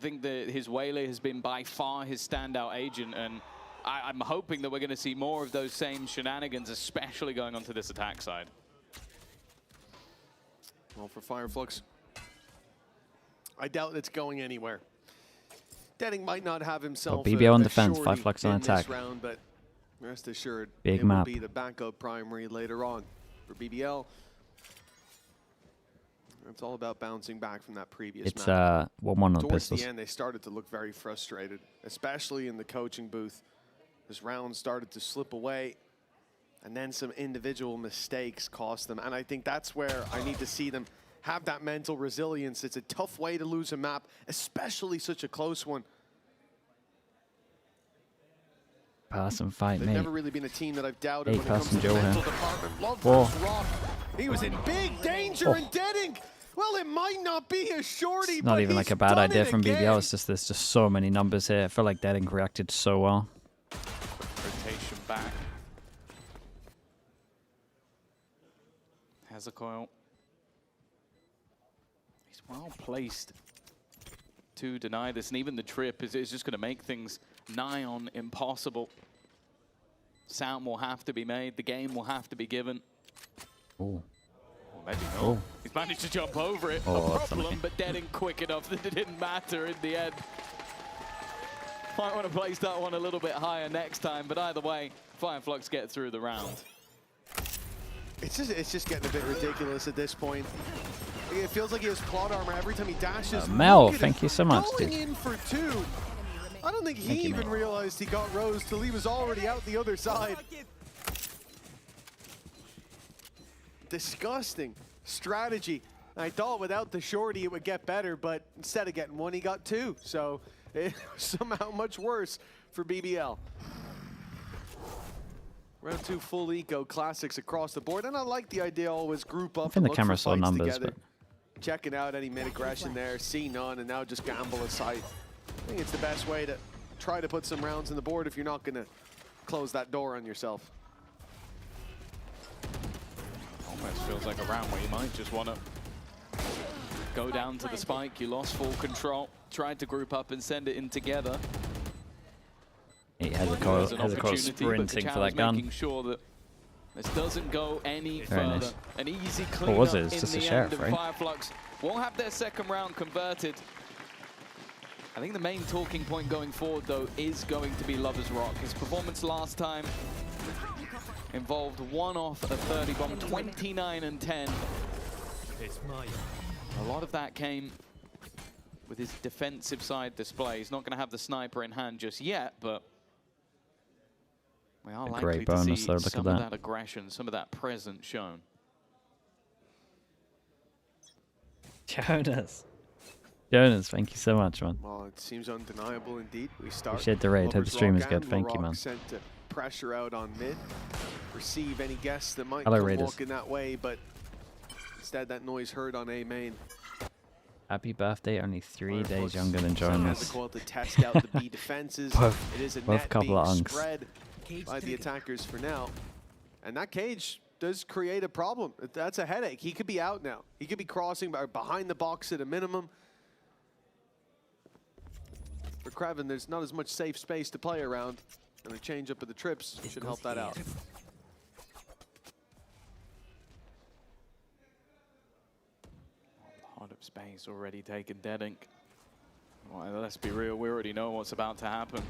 I think that his Waylay has been by far his standout agent, and I'm hoping that we're going to see more of those same shenanigans, especially going onto this attack side. Well, for FIREFLUX, I doubt it's going anywhere. Denning might not have himself BBL on defense, FIREFLUX on attack. Round, but rest assured, Big it map. will be the backup primary later on for BBL. It's all about bouncing back from that previous It's map. 1-1 on Towards pistols. the end, they started to look very frustrated, especially in the coaching booth. This round started to slip away, and then some individual mistakes cost them. And I think that's where I need to see them have that mental resilience. It's a tough way to lose a map, especially such a close one. Pass and fight, They've mate. never really been a team that I've doubted when it comes to Joe the here. mental department. Love Whoa. versus Rock. He was in big danger, and Denning, well, it might not be a shorty, It's not but even like he's a bad done idea it from again. BBL. It's just there's just so many numbers here. I feel like Denning reacted so well. Rotation back. Has a coil. He's well placed to deny this, and even the trip is just going to make things nigh on impossible. Sound will have to be made. The game will have to be given. Ooh. Maybe not. Oh. He's managed to jump over it. Oh, A that's problem, unlucky. but Denning quick enough that it didn't matter in the end. Might want to place that one a little bit higher next time, but either way, FIREFLUX get through the round. It's just getting a bit ridiculous at this point. It feels like he has plot armor every time he dashes. Mel, Look at thank him you so much, going dude. in for 2. I don't think he Thank you, even mate. realized he got Rose till he was already out the other side. Disgusting strategy. I thought without the shorty it would get better, but instead of getting 1, he got 2. So it was somehow much worse for BBL. Round 2 full eco classics across the board, and I like the idea always group up. I think and the look camera for saw fights numbers, together. but Checking out any mid-aggression there, see none, and now just gamble a sight. I think it's the best way to try to put some rounds on the board if you're not going to close that door on yourself. Almost feels like a round where you might just want to go down to the spike. You lost full control, tried to group up and send it in together. he has a coil, There's an opportunity, sprinting but for that gun. making sure that this doesn't go any Very further. nice. An easy What cleanup was it? It's in just a the sheriff, end, and right? FIREFLUX won't have their second round converted. I think the main talking point going forward, though, is going to be Lover's Rock. His performance last time involved 1 off a 30 bomb, 29 and 10. A lot of that came with his defensive side display. He's not going to have the sniper in hand just yet, but we are A likely great to bonus see though, look at some of that. that aggression, some of that presence shown. Jonas, thank you so much, man. Well, it seems undeniable indeed. We start. Appreciate the raid. Hope the Lover's stream Rock is good. and Thank you, LaRock man. Sent to pressure out on mid. Receive any guests that might Hello, come Raiders. walking that way, but instead that noise heard on A main. Happy birthday, only 3 days FIREFLUX younger than somehow has Jonas. the call to test out the B defenses. It is a both net couple being of unks. spread by the attackers for now. And that cage does create a problem. That's a headache. He could be out now. He could be crossing behind the box at a minimum. For Kraven, there's not as much safe space to play around, and a change up of the trips should help that out. Lot of space already taken, Denning. Well, let's be real, we already know what's about to happen.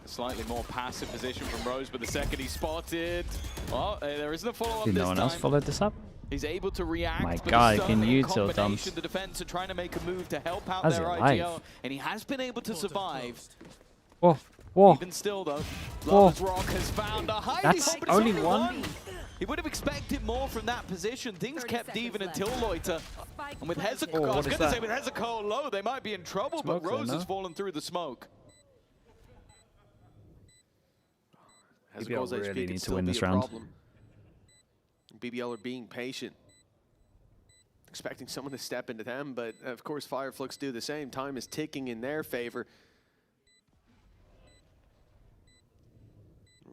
A slightly more passive position from Rose, but the second he's spotted. Oh, there isn't a follow-up Did this no one time. else follow this up? He's able to react. My but God, it's can certainly you a till combination. dumps? The defense are trying to make a move to help out How's their he IGL, alive? and he has been able to survive. Whoa, whoa. Even still, though, Whoa. Lover's Rock has found a highly That's competent only one. one? He would have expected more from that position. Things kept even until Loiter. And with Hezekiah, Oh, I what was is going to say that? with Hezekiah low, they might be in trouble, Smoke but there, Rose no? has fallen through the smoke. Hezekiah's BBL HP really could need to still win be this a round. problem. BBL are being patient. Expecting someone to step into them, but of course FIREFLUX do the same. Time is ticking in their favor.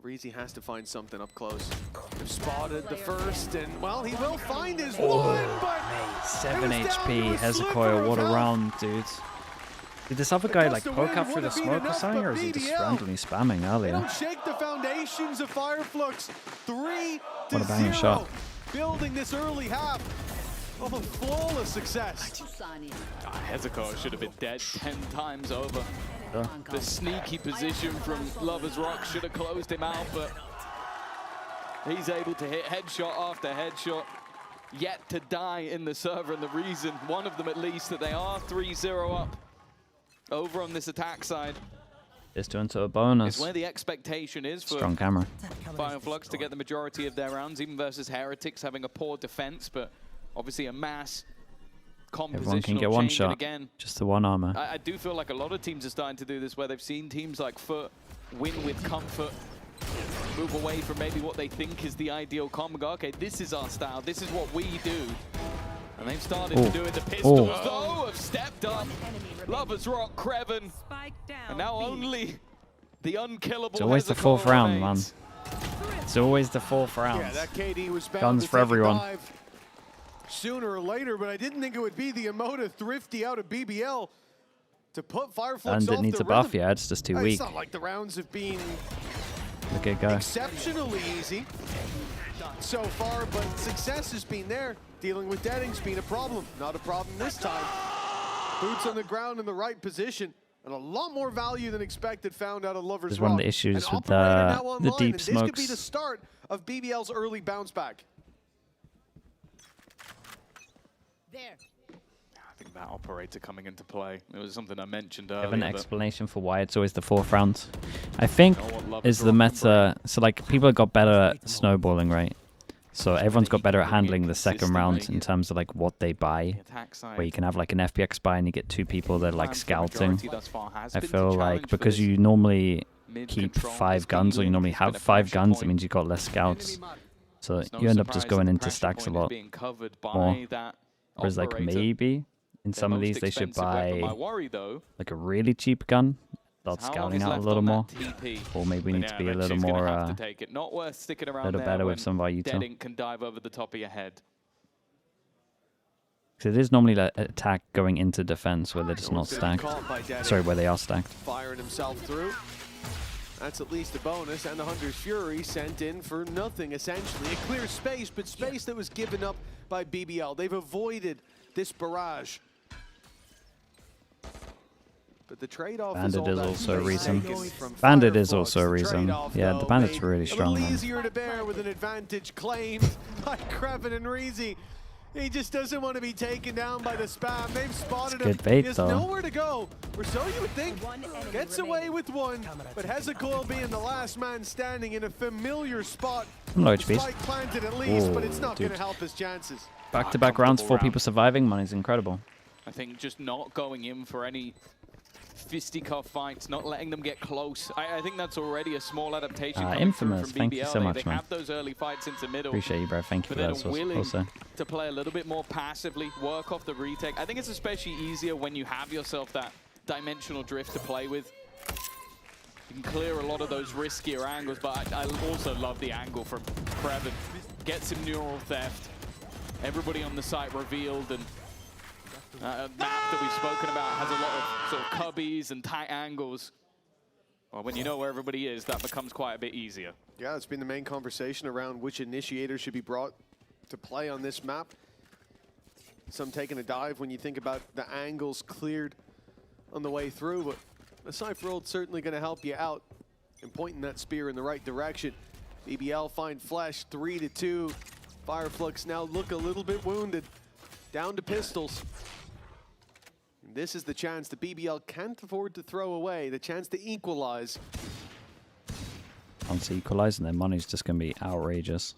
Reezy has to find something up close. They've spotted the first, and well, he will find his one, but 7 it was down to HP, a Hezekiah, sliver what a of health. round, dude. Did this other guy like poke up through the smoke or something, or is he just randomly spamming They earlier? don't shake the foundations of FIREFLUX. 3-0. What a banging shot. Building this early half of a flawless success. Hezuko should have been dead 10 times over. Yeah. The sneaky position from Lovers Rock should have closed him out, but he's able to hit headshot after headshot, yet to die in the server. And the reason, one of them at least, that they are 3-0 up over on this attack side. Just doing to a bonus. Is where the expectation is for Strong camera. FIREFLUX to get the majority of their rounds, even versus Heretics having a poor defense, but obviously a mass compositional Everyone can get one change. shot. And again, Just the one armor. I do feel like a lot of teams are starting to do this, where they've seen teams like Foot win with comfort, move away from maybe what they think is the ideal combo. Go, okay, this is our style, this is what we do. And they've started to do it. The Pistols, though, have stepped up. Lovers Rock, Kreven, and now only the unkillable. It's always the Hezuko 4th round, man. remains. It's always the 4th round. Yeah, that KD was bound Guns to for take a everyone. dive sooner or later, but I didn't think it would be the Emotive Thrifty out of BBL to put FIREFLUX And off it needs the a buff, rhythm. yeah, it's just too weak. It's not like the rounds have been Look at it go. exceptionally easy so far, but success has been there. Dealing with deading's been a problem. Not a problem this time. Boots on the ground in the right position, and a lot more value than expected found out of Lovers This is Rock. one of the issues An with operator now the online, deep and this could be smokes. the start of BBL's early bounce back. I think that operator coming into play, it was something I mentioned I earlier. have an but explanation for why it's always the 4th round. I think know what Lovers is the Rock can meta. So like people have got better at snowballing, right? So everyone's got better at handling the second round in terms of like what they buy. the attack side, Where you can have like an FPX buy and you get 2 people that are like plans for majority scouting. thus far has I been to feel challenge like for because this you normally mid keep control, 5 this guns, or you B-wing normally has been have a 5 pressure guns, point. that means you've got less scouts. So It's no you end up just surprise going that the into pressure stacks a point is lot being covered by more. that Whereas like operator. maybe in Their some of most these they should expensive weapon. My buy worry, though, like a really cheap gun. Start is how long scouting is out a left little on that more. TP. Or maybe we But need to yeah, be a eventually little he's gonna more have to take it. Not worth sticking around little there better when with some Vita. Deadink can dive over the top of your head. So it is normally like an attack going into defense where they're just not stacked. Sorry, where they are stacked. Firing himself through. That's at least a bonus, and the Hunter's Fury sent in for nothing, essentially. A clear space, but space that was given up by BBL. They've avoided this barrage. But the trade-off is Bandit all is that also a space reason. taken from Bandit is FIREFLUX. also a The reason. trade-off, Yeah, though, the Bandit's made really strong, a little man. easier to bear with an advantage claimed by Kreven and Reezy. He just doesn't want to be taken down by the spam. They've spotted him. good bait, He has though. nowhere to go. Or so you would think. Gets away with one, but Hezuko being the last man standing in a familiar spot. Some low HPs. Spike planted at least, but Oh, it's not going to dude. help his chances. Back-to-back rounds, 4 comfortable people surviving. Money's incredible. I think just not going in for any fisticuff fights, not letting them get close. I think that's already a small adaptation coming Infamous, through from thank you BBL. so much, they man. have those early fights into middle. Appreciate you, bro. Thank you But for then that willing also. to play a little bit more passively, work off the retake. I think it's especially easier when you have yourself that dimensional drift to play with. You can clear a lot of those riskier angles, but I also love the angle from Kreven. Gets him neural theft. Everybody on the site revealed, and a map that we've spoken about has a lot of sort of cubbies and tight angles. Well, when you know where everybody is, that becomes quite a bit easier. Yeah, it's been the main conversation around which initiator should be brought to play on this map. Some taking a dive when you think about the angles cleared on the way through, but the Cypher Ult certainly going to help you out in pointing that spear in the right direction. BBL find flesh, 3-2. FIREFLUX now look a little bit wounded. Down to pistols. And this is the chance that BBL can't afford to throw away, the chance to equalize. Once they equalize, and their money's just going to be outrageous.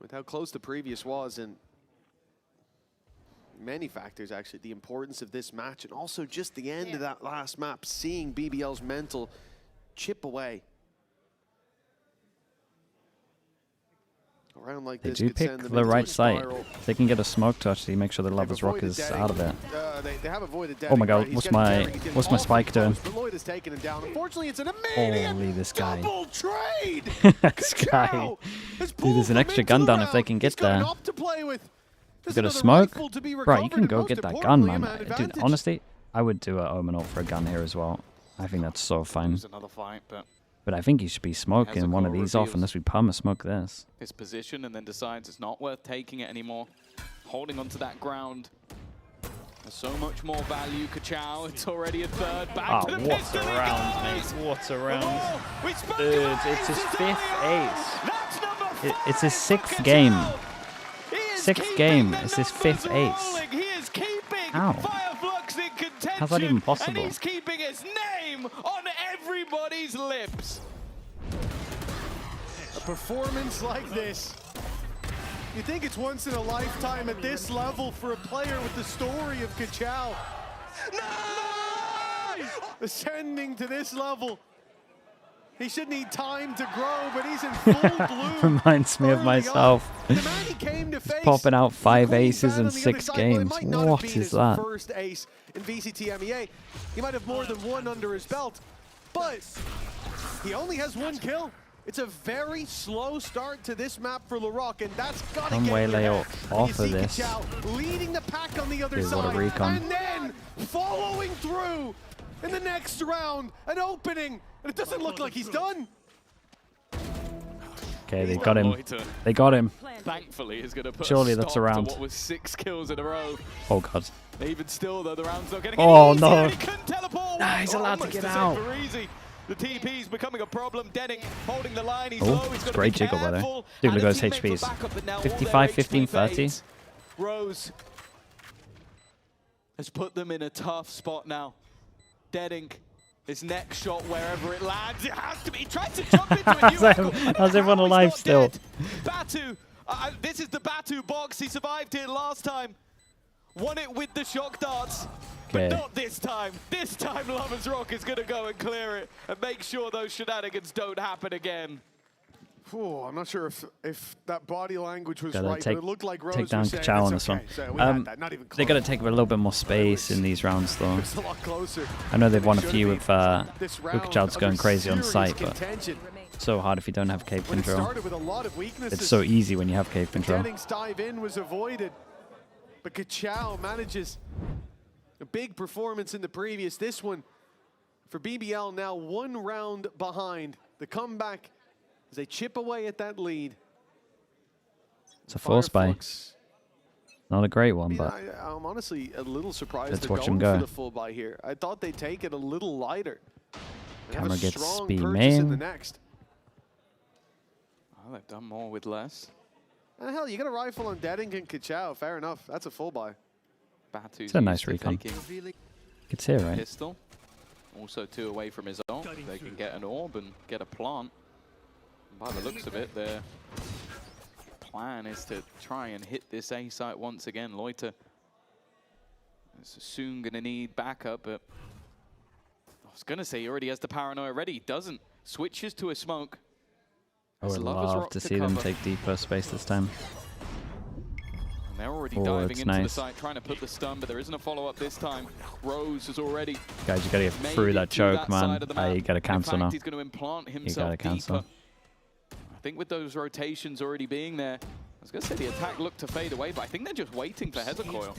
With how close the previous was, and many factors actually, the importance of this match, and also just the end of that last map, seeing BBL's mental chip away. Around like They this do could pick send them the into a right site. spiral. If they can get a smoke to actually make sure the Lovers Rock avoided is Deading. out of it. They have avoided Oh my Deading, god, right? He's what's getting my very- getting what's my awfully spike doing? close, but Lloyd has taken him down. Unfortunately, it's an immediate Holy, this guy. double trade. This guy. Cacao has Dude, pulled there's an them extra into gun the down if they round. can He's get got an there. op to play with. There's Got a another smoke? rifle to be Bro, you recovered, can and go most get that gun, importantly, man. a man Dude, advantage. honestly, I would do a Omen ult for a gun here as well. I think that's so fine. Lose another fight, but I think he should be smoking one of these off unless we perma smoke this. his position and then decides it's not worth taking it anymore. Holding onto that ground. There's so much more value. Kachao, it's already a third. Back to the what pistol, a he round, goes! mate. What a round. Oh, we spoke Dude, about it's his aces 5th earlier. ace. That's number 5 It's his 6th for game. Kachao. He is 6th keeping game. the It's his numbers 5th ace. rolling. He is keeping How? FIREFLUX in contention. How's that even possible? And he's keeping his name on everybody's lips. A performance like this, you think it's once in a lifetime at this level for a player with the story of Kachao. No! Ascending to this level. He should need time to grow, but he's in full bloom. Reminds me of early myself. on. The man he came to face, Popping out 5 Queen aces Fan in on the 6 other side. Well, it games. might not have What been is his that? first ace in VCT EMEA. He might have more than one under his belt, but he only has 1 kill. It's a very slow start to this map for LaRock, and that's got to Come get in your waylay head. off And you of see this. Kachao leading the pack on the other Dude, what a side, recon. and then following through in the next round, an opening, and it doesn't look like he's done. Okay, they got him. Loiter, They got him. thankfully, is going to put Surely a that's stop a round. to what was 6 kills in a row. Oh god. Even still, though, the round's not getting Oh, easy, no. and he couldn't teleport. Nah, he's allowed to Almost get the same out. for easy. The TP's becoming a problem. Denning holding the line. He's Oh, low. He's got to great be jiggle by there. careful. Dude, And look a at his teammate for HPs. backup, but now all 55, their 15, HP 30. fades. Rose has put them in a tough spot now. Denning, his next shot, wherever it lands, it has to be. He tries to jump into a new angle. How's everyone How he's alive not still? dead. Batu, this is the Batu box. He survived here last time. Won it with the shock darts. Okay. But not this time. This time Lovers Rock is going to go and clear it and make sure those shenanigans don't happen again. Oh, I'm not sure if that body language was Gotta right, take- but it looked like Rose Take down was saying Kachao on it's this okay. one. So we had that, not even They got to close. take a little bit more space in these rounds, though. It's a lot closer. I know they've won a Should've few been. with This round Kachow's of going crazy on serious site, but contention. so hard if you don't have cave When it control. started with a lot of weaknesses, It's so easy when you have cave control. Denning's dive in was avoided, but Kachao manages a big performance in the previous. This one for BBL now 1 round behind. The comeback as they chip away at that lead. It's a force buy. FIREFLUX, Not a great one, I mean, but I'm honestly a little surprised Let's they're watch him going go. for the full buy here. I thought they'd take it a little lighter. And have Camera a gets strong speed purchase in the main. next. Oh, they've done more with less. And hell, you got a rifle on Denning and Kachao. Fair enough. That's a full buy. Batu's It's a nice used to recon. taking it's here, right? pistol. Also 2 away from his own. They can get an orb and get a plant. And by the looks of it, their plan is to try and hit this A site once again. Loiter is soon going to need backup, but I was going to say he already has the paranoia ready. He doesn't. Switches to a smoke. I Has would Lovers love Rock to see them cover. take deeper space this time. And they're already Oh, diving it's into the nice. site, trying to put the stun, but there isn't a follow-up this time. Rose is already Guys, you gotta get made through it that to choke, that man. side of the map. You gotta In cancel fact, now. he's going to implant himself cancel. deeper. I think with those rotations already being there, I was going to say the attack looked to fade away, but I think they're just waiting for Heathercoil.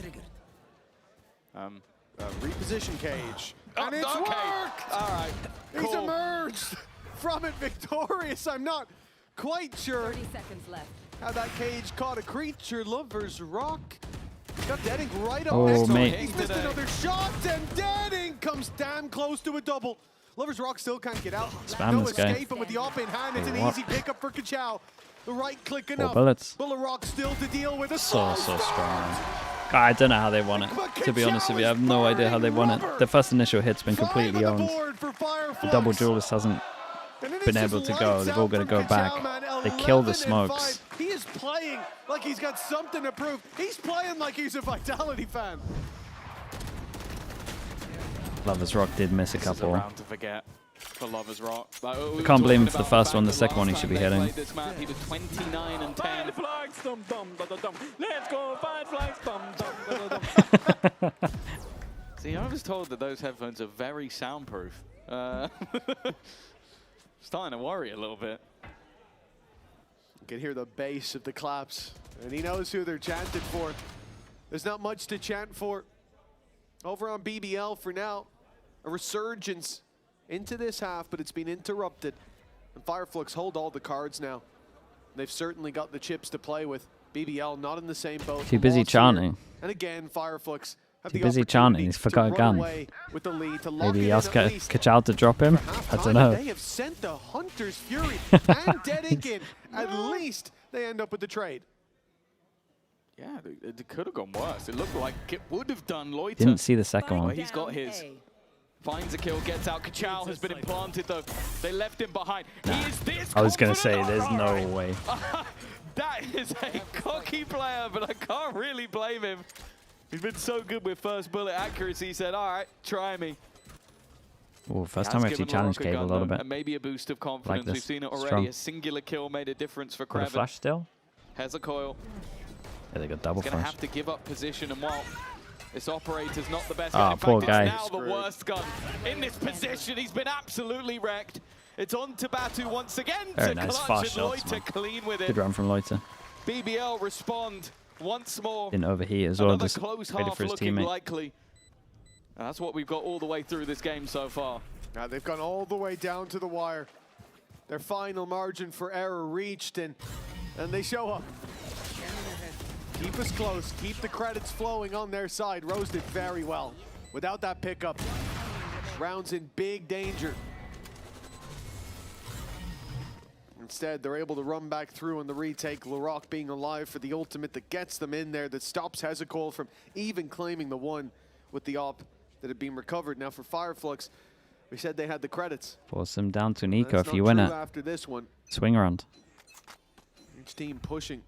Reposition cage. Oh, And it's okay. worked! All right, He's cool. emerged from it victorious. I'm not quite sure 30 seconds left. how that cage caught a creature. Lovers Rock. Got Denning right up Oh, next to him. mate. He's missed another shot, and Denning comes damn close to a double. Lovers Rock still can't get out. Spam No this guy. escape, and with the op in hand, it's an What? easy pickup for Kachao. The right click 4 enough. bullets. But LaRock still to deal with a So strong. God, I don't know how they won it. To be honest with you, I have no idea how they won it. The first initial hit's been completely owned. The double duelist hasn't been able to go. They've all got to go back. They kill the smokes. He is playing like he's got something to prove. He's playing like he's a Vitality fan. Lovers Rock did miss a This is a couple. round to forget for Lovers Rock. Like, we were can't blame him talking for the about first fact one. The that second one he last should be time they hitting. played this map, he was 29 and 10. FIREFLUX, dum dum dum dum dum. Let's go FIREFLUX, dum dum dum dum. See, I was told that those headphones are very soundproof. Starting to worry a little bit. You can hear the bass of the claps, and he knows who they're chanted for. There's not much to chant for. Over on BBL for now, a resurgence into this half, but it's been interrupted. And FIREFLUX hold all the cards now. They've certainly got the chips to play with. BBL not in the same boat. Too busy chanting. And again, FIREFLUX have Too the busy opportunity chanting. He's forgot a to run gun. away with the lead, to lock Maybe it he in asked at least. Kachal to drop him. I don't know. They have sent the Hunter's Fury and Dead Ink in. At least they end up with the trade. Yeah, it could have gone worse. It looked like it would have done. Loiter. Didn't see the second Well, one. he's got his. Finds a kill, gets out. Kachal has been implanted though. They left him behind. He is this I was going to say, confident. there's no way. That is a cocky player, but I can't really blame him. He's been so good with first bullet accuracy. He said, all right, try me. Oh, first time I actually challenged Cable a little bit. And maybe a boost of confidence. Like We've seen it already. Strong. A singular kill made a difference for Got a Kraven. flash still? Has a coil. Yeah, they got double He's going to flash. have to give up position, and while this operator's not the best Ah, gun, in poor fact, guy. it's now the worst gun in this position. He's been absolutely wrecked. It's on to Batu once again. Very to nice, clutch fast and shots, Loiter man. clean with it. Good run from Loiter. BBL respond once more. Didn't overheat as well. Another Just close waited half for his looking teammate. likely. And that's what we've got all the way through this game so far. Now they've gone all the way down to the wire. Their final margin for error reached, and they show up. Keep us close, keep the credits flowing on their side. Rose did very well. Without that pickup, round's in big danger. Instead, they're able to run back through on the retake. Larocque being alive for the ultimate that gets them in there, that stops Hezekol from even claiming the one with the op that had been recovered. Now for FIREFLUX, we said they had the credits. Force him down to Nico That's if you not win true it. after this one. Swing around. Each team pushing.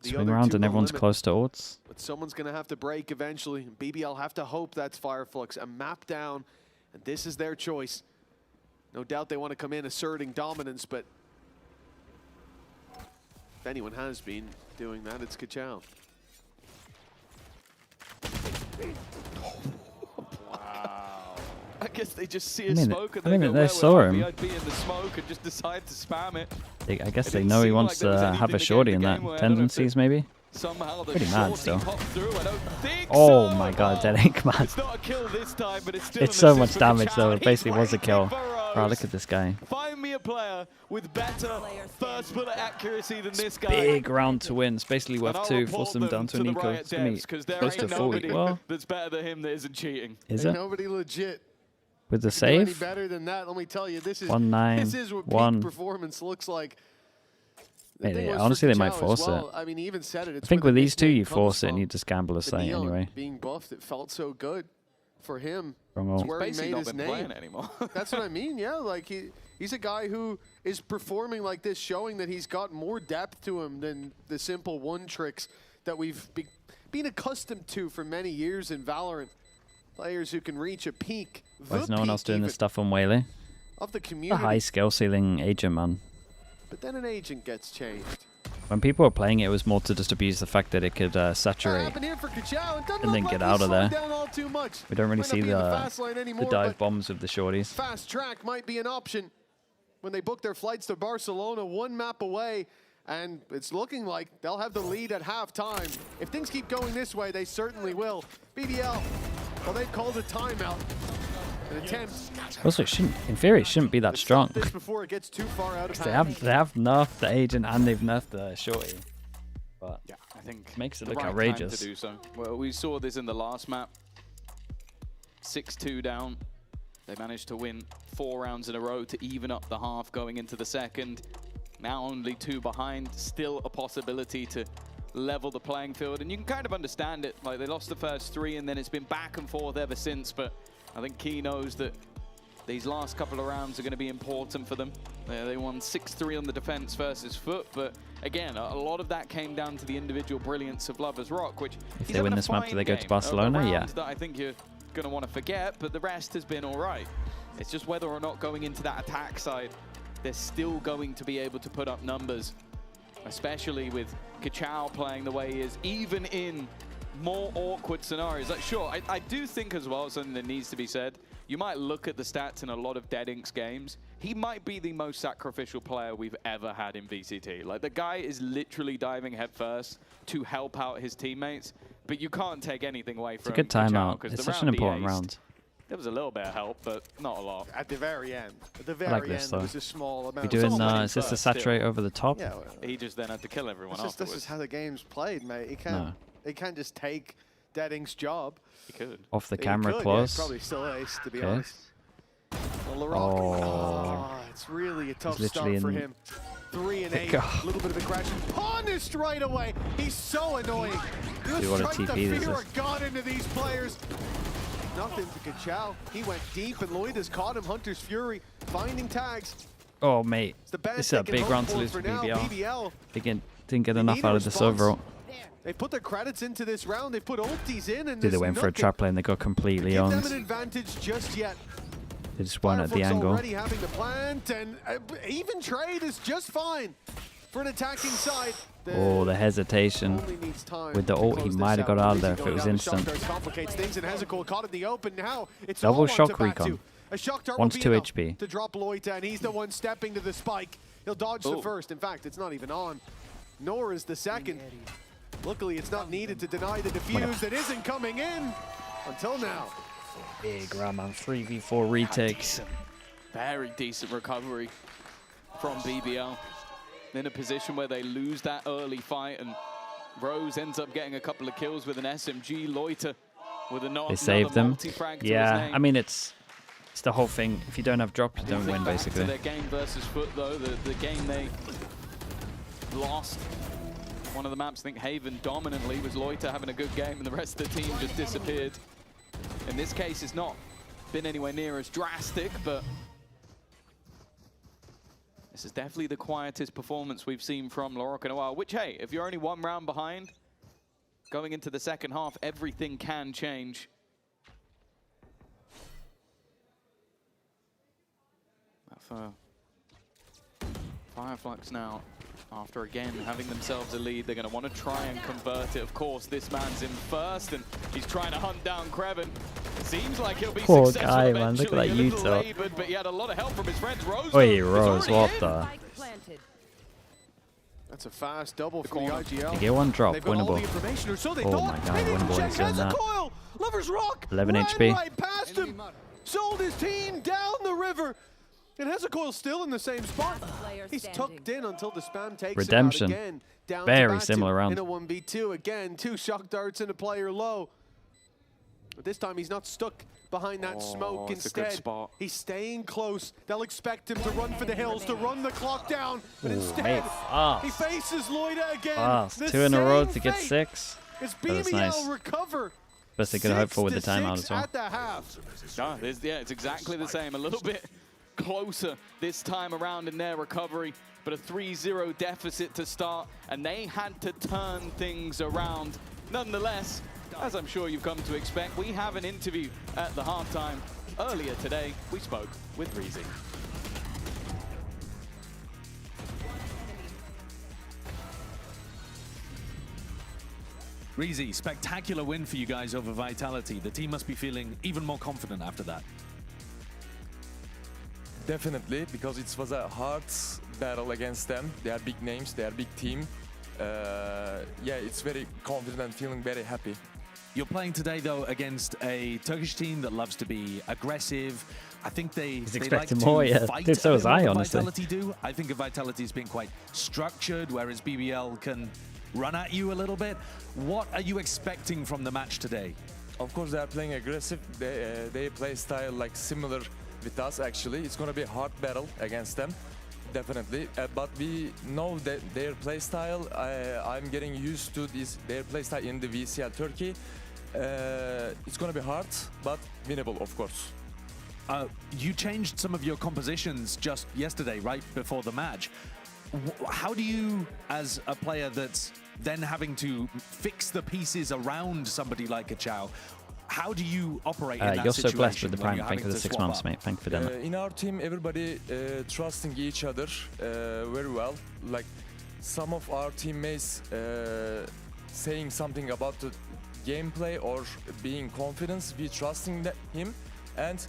the Swing other around two and will everyone's limit. close to ults. But someone's going to have to break eventually. And BBL have to hope that's FIREFLUX. A map down, and this is their choice. No doubt they want to come in asserting dominance, but if anyone has been doing that, it's Kachal. I guess they just see I a mean, smoke and I they mean, go, they well, saw we're him. VIP in the smoke and just decide to spam it. I guess It they didn't know he seem wants like there was to anything have a to get shorty the in game that where I don't know if tendencies, maybe. Somehow the Pretty mad shorty still. popped through. I don't think Oh so. my god, Oh, Dead Ink, man. It's not a kill this time, but it's still It's an so assist much for damage Kachal, though. and It basically he's was a kill. waiting for Bro, Rose. look at this guy. Find me a player with better first bullet accuracy than this guy. Big round to win. It's basically And worth I'll 2. report Force them down to the Nico. Riot It's gonna be devs, 'cause there close ain't to 40. nobody Well, that's better than him that isn't cheating. is Ain't it? nobody legit. With the Do any save? better than that? Let me tell you, this is 1-9, this is what 1. peak performance looks like. The Maybe, thing was honestly, for they might Kachal as force well, it. I mean, he even said it. I It's think where with the these two, nickname you force comes it and from. you just gamble a The sight neon anyway. being buffed, it felt so good for him. Wrong It's ult. where he Basically made not his been name. playing anymore. That's what I mean, yeah. Like he's a guy who is performing like this, showing that he's got more depth to him than the simple one tricks that we've been accustomed to for many years in Valorant. Players who can reach a peak, Why is no one else doing this stuff on Whaley? of the A community. high skill ceiling agent, man. But then an agent gets changed. When people were playing it, it was more to just abuse the fact that it could What saturate. happened here for Kachal? It doesn't And look then like get he's out of slowing there. down all too much. We don't really Might not see be in the fast lane anymore, dive but bombs of the shorties. fast track might be an option when they book their flights to Barcelona, one map away, and it's looking like they'll have the lead at halftime. If things keep going this way, they certainly will. BBL, well, they've called a timeout. An attempt. Also, it shouldn't, in theory, it shouldn't be that to strong. stop this before it gets too far out of They hand. have nerfed the agent and they've nerfed the shorty. But Yeah, I think makes it the look right outrageous. time to do so. Well, we saw this in the last map. 6-2 down. They managed to win 4 rounds in a row to even up the half going into the second. Now only 2 behind. Still a possibility to level the playing field. And you can kind of understand it. Like, they lost the first 3 and then it's been back and forth ever since. But I think Key knows that these last couple of rounds are going to be important for them. They won 6-3 on the defense versus Foot, but again, a lot of that came down to the individual brilliance of Lovers Rock, which If he's they win having a this map, do fine they go to game. Barcelona? A round Yeah. that I think you're going to want to forget, but the rest has been all right. It's just whether or not going into that attack side, they're still going to be able to put up numbers, especially with Kachal playing the way he is, even in more awkward scenarios. Like, sure, I do think as well, something that needs to be said, you might look at the stats in a lot of Dead Ink's games. He might be the most sacrificial player we've ever had in VCT. Like, the guy is literally diving headfirst to help out his teammates. But you can't take anything away from It's a good timeout. It's such an important aced. round. There was a little bit of help, but not a lot. At the very end. At the very like end, this, there though. was a small amount. You're doing, Someone is this the first, saturate still. over the top? Yeah, well, He just then had to kill everyone this afterwards. is how the game's played, mate. He can't just take Deading's job. He could. Off the He camera could, close. Yeah, probably still ace, to be Okay. honest. Well, it's really a tough literally start for in- him. 3 and 8, Go. a little bit of aggression. Punished right away. He's so annoying. Do Just what a strike the TP this fear is. of God into these players. Nothing for Kachao. He went deep, and Lloyd has caught him. Hunter's Fury finding tags. Oh, mate. It's the best This is a they can big hope round to for lose for now. BBL. BBL. They didn't get They enough need a out of this response. overall. They put their credits into this round. They put ultis in, and Dude, they there's went for a nothing trap play and they got completely give owned. them an advantage just yet. They just won at the FIREFLUX angle. already having the plant, and even trade is just fine for an attacking side. Oh, the hesitation. Only needs time With the to ult, close he this might have out. got out of Breezy there if it going was down, the instant. shock darts complicates things, and Hezekiah caught in the open. Now it's Double all on shock to recon. Batu. A shock dart Wants will be 2 enough HP. to drop Loita, and he's the one stepping to the spike. He'll dodge the Ooh. first. In fact, it's not even on. Nor is the second. Luckily, it's not needed to deny the defuse that isn't coming in until now. Big Raman 3v4 retakes. Very decent recovery from BBL. In a position where they lose that early fight, and Rose ends up getting a couple of kills with an SMG. Loiter with They saved them. multi-frag to his Yeah, name. I mean, it's the whole thing. If you don't have drop, you don't Think win, back basically. to their game versus Foot, though, the game they lost. One of the maps, I think Haven dominantly, was Loiter having a good game, and the rest of the team just disappeared. In this case, it's not been anywhere near as drastic, but this is definitely the quietest performance we've seen from Larok in a while, which, hey, if you're only 1 round behind, going into the second half, everything can change. For FIREFLUX now, after again having themselves a lead, they're going to want to try and convert it. Of course, this man's in first, and he's trying to hunt down Kreven. Seems like he'll be Poor successful guy, man. Look at eventually. that A little Utah. labored, but he had a lot of help from his friends. Rose, Oi, though, is Rose, already what in. the? That's a fast double The from the corner. IGL. You get one drop, They've got all the winnable. information, or so they Oh thought. my God, They didn't winnable check is doing that. Hezekiah. Lover's Rock 11 ran HP. right past him. Sold his team down the river. And Hezekiah's still in the same spot. He's tucked in until the spam takes Redemption. him out again. Down Very to Batu similar round. In a 1v2 again. 2 shock darts and a player low. But this time he's not stuck behind that smoke. it's a good Instead, spot. he's staying close. They'll expect him to run for the hills, to run the clock down. But Ooh, instead, mate, fast. he faces Loida again. Fast. The 2 in a row same to get fate. 6. It's That was BBL nice. recover. Best they could hope for with the 6 to timeout 6 as well. At the half. Yeah, it's exactly the same. A little bit closer this time around in their recovery, but a 3-0 deficit to start, and they had to turn things around. Nonetheless, as I'm sure you've come to expect, we have an interview at the halftime. Earlier today, we spoke with Breezy. Breezy, spectacular win for you guys over Vitality. The team must be feeling even more confident after that. Definitely, because it was a hard battle against them. They are big names, they are big team. Yeah, it's very confident and feeling very happy. You're playing today, though, against a Turkish team that loves to be aggressive. I think they like expecting to more, yeah. fight Dude, so a was bit more I, than honestly. Vitality do. I think of Vitality as being quite structured, whereas BBL can run at you a little bit. What are you expecting from the match today? Of course, they are playing aggressive. They play style like similar with us, actually. It's going to be a hard battle against them, definitely. But we know that their play style, I'm getting used to their play style in the VCL Turkey. It's going to be hard, but winnable, of course. You changed some of your compositions just yesterday, right before the match. How do you, as a player that's then having to fix the pieces around somebody like a Chow, how do you operate in that You're situation? so blessed with the when prime. you're Thank you for having the to 6 swap months, up? mate. Thank you for doing that. In our team, everybody trusting each other very well. Like some of our teammates saying something about the gameplay or being confident, we trusting him and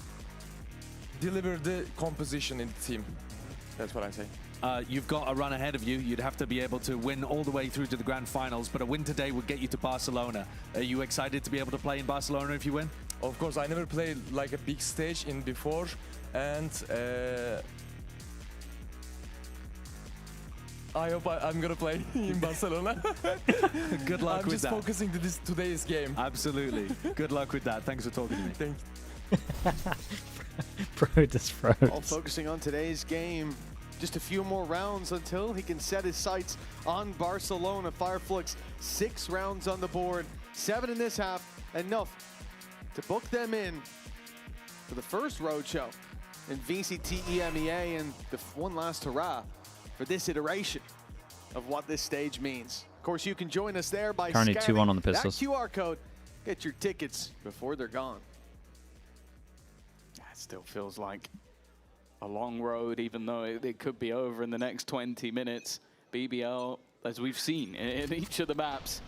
deliver the composition in the team. That's what I say. you've got a run ahead of you. You'd have to be able to win all the way through to the grand finals, but a win today would get you to Barcelona. Are you excited to be able to play in Barcelona if you win? Of course, I never played like a big stage in before, and I hope I'm gonna play in Barcelona. Good luck I'm with just that. focusing to today's game. Absolutely. Good luck with that. Thanks for talking to me. Thank Bro just froze. All focusing on today's game. Just a few more rounds until he can set his sights on Barcelona. FIREFLUX, 6 rounds on the board, 7 in this half, enough to book them in for the first roadshow in VCT EMEA and the one last hurrah for this iteration of what this stage means. Of course, you can join us there by Currently scanning 2-1 on the that pistols. QR code. Get your tickets before they're gone. It still feels like a long road, even though it could be over in the next 20 minutes. BBL, as we've seen in each of the maps,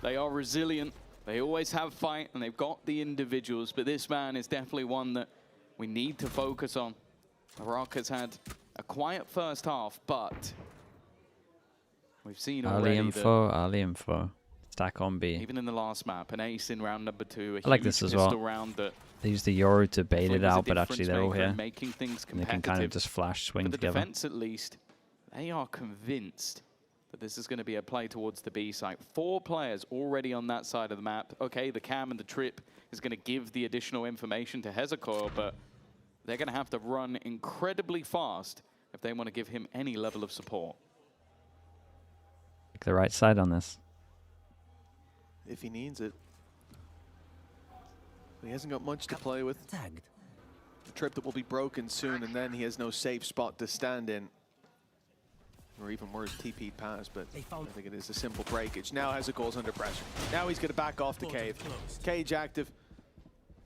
they are resilient. They always have fight, and they've got the individuals. But this man is definitely one that we need to focus on. Rock has had a quiet first half, but we've seen already early info. Stack on B. even in the last map, an ace in round number 2, I like this as well. round that They use the Euro to bait it was a out, but actually they're all difference maker here. and making things And they can kind of competitive. just flash swing For the together. defense, at least, they are convinced that this is going to be a play towards the B site. 4 players already on that side of the map. Okay, the cam and the trip is going to give the additional information to Hezekiah, but they're going to have to run incredibly fast if they want to give him any level of support. Pick the right side on this. If he needs it. He hasn't got much to play with. Tagged. The trip that will be broken soon, and then he has no safe spot to stand in. Or even worse, TP pass, but I think it is a simple breakage. Now Hezekiah's under pressure. Now he's going to back off the cave. Cage active.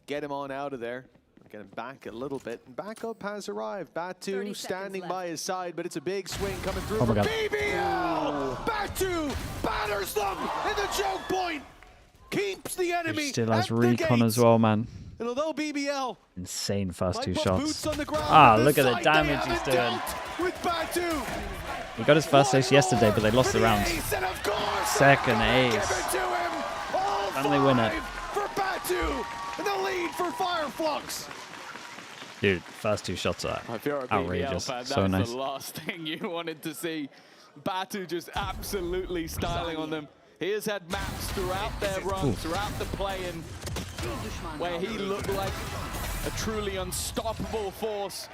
Get him on out of there. Get him back a little bit. And backup has arrived. Batu standing by his side, but it's a big swing coming through from BBL! Batu batters them in the choke point! Keeps the enemy Still has at the recon gates. as well, man. And although BBL Insane first might 2 put shots. boots on the ground, Ah, the look at the side damage they he's haven't doing. dealt with Batu. He got his first ace yesterday, but they lost the round. Ace, and of course, Second give ace. it to him. All Finally win it. 5 for Batu, and the lead for FIREFLUX. Dude, first 2 shots are If you're a outrageous. BBL fan, So that's nice. the last thing you wanted to see. Batu just absolutely styling on them. He has had maps throughout their run, throughout the play-in, where he looked like a truly unstoppable force,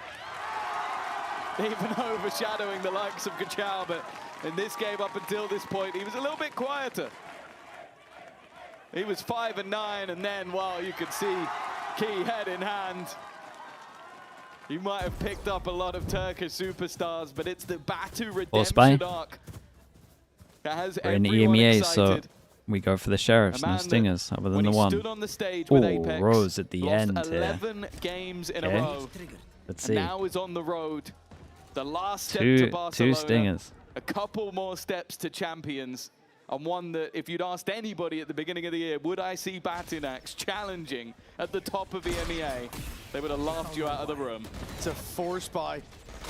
even overshadowing the likes of Kachao. But in this game, up until this point, he was a little bit quieter. He was 5 and 9, and then, well, you could see key head in hand. You might have picked up a lot of Turkish superstars, but it's the Batu redemption arc that has We're in everyone EMEA, so excited. we go for the sheriffs and the stingers, other than When the he one. stood on the stage with Oh, Apex, Rose at the lost end here. 11 games in a Okay. row, Let's and see. now is on the road. The last step to Two Barcelona. stingers. A couple more steps to champions, and one that if you'd asked anybody at the beginning of the year, would I see Batunax challenging at the top of EMEA, they would have laughed you out of the room. It's a force buy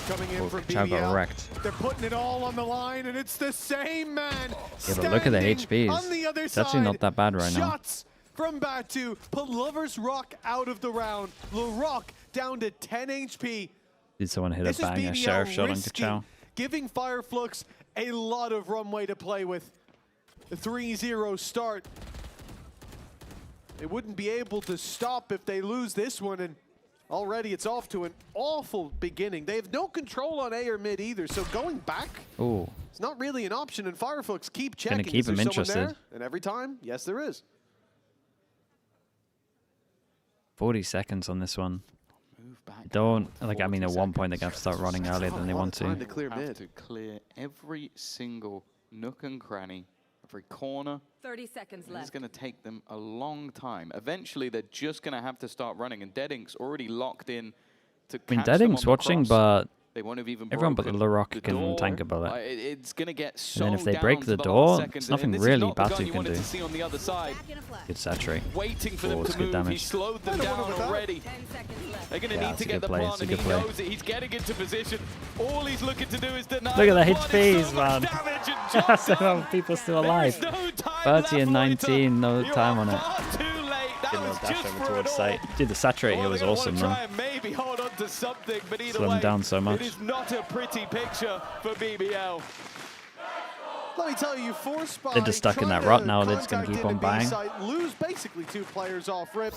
coming in from Kachao got BBL. wrecked. They're putting it all on the line, and it's the same man. Yeah, but look at the standing HPs. On the other It's actually side. not that bad right now. Shots from Batu put Lover's Rock out of the round. LaRock down to 10 HP. Did someone hit a This is banger BBL sheriff shot on risking, Kachao? giving FIREFLUX a lot of runway to play with. The 3-0 start. They wouldn't be able to stop if they lose this one, and already it's off to an awful beginning. They have no control on A or mid either, so going back, Oh, it's not really an option, and FIREFLUX keep checking. keep Is there him someone there? interested. And every time, yes, there is. 40 seconds on this one. Move back. Don't, now with like, I mean, at 40 one point they're going to have to start running earlier than they want Time to. to clear have mid. to clear every single nook and cranny, every corner. 30 seconds This is left. going to take them a long time. Eventually, they're just going to have to start running, and Dead Ink's already locked in to I mean, catch Dead them Ink's on the watching, cross. but They won't have even Everyone but the LaRock the can door. tank a bullet. It's going to get so And then if they down break to the last door, seconds, it's and nothing this is really not the gun Batu you can wanted do. to see on the other side. Good saturate. Waiting for them it's to good move. damage. He slowed them down already. They're going to Yeah, need it's to a get good the play, plant, it's a and he good play. knows it. He's getting into position. All he's looking to do is deny. Look at the Plant is HPs, so much man. damage, and job So done. people still There is alive. no time 30 and left, 19, no Loiter. time You on are it. far too late. That Get a was little dash just over for towards it sight. all. Dude, the saturate here Well, was they're gonna awesome, wanna man. try and maybe hold on to something, but either Slowed them way, down so much. it is not a pretty picture for BBL. Let me tell you, Force by They're just stuck in that trying rut to now. They're just gonna contact keep on into B buying. site, lose basically 2 players off rip,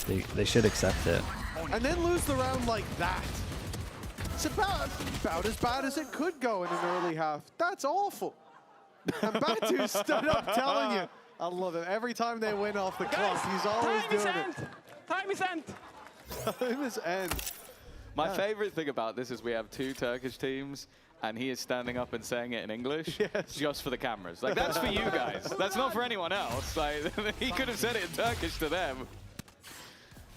They should accept it. and then lose the round like that. It's about as bad as it could go in an early half. That's awful. And Batu stood up telling you. I love it. Every time they win off the clock, he's always Time is doing end. Time is end. it. Time is end. My favorite thing about this is we have 2 Turkish teams, and he is standing up and saying it in English just for the cameras. Like, that's for you guys. That's not for anyone else. Like, he could have said it in Turkish to them.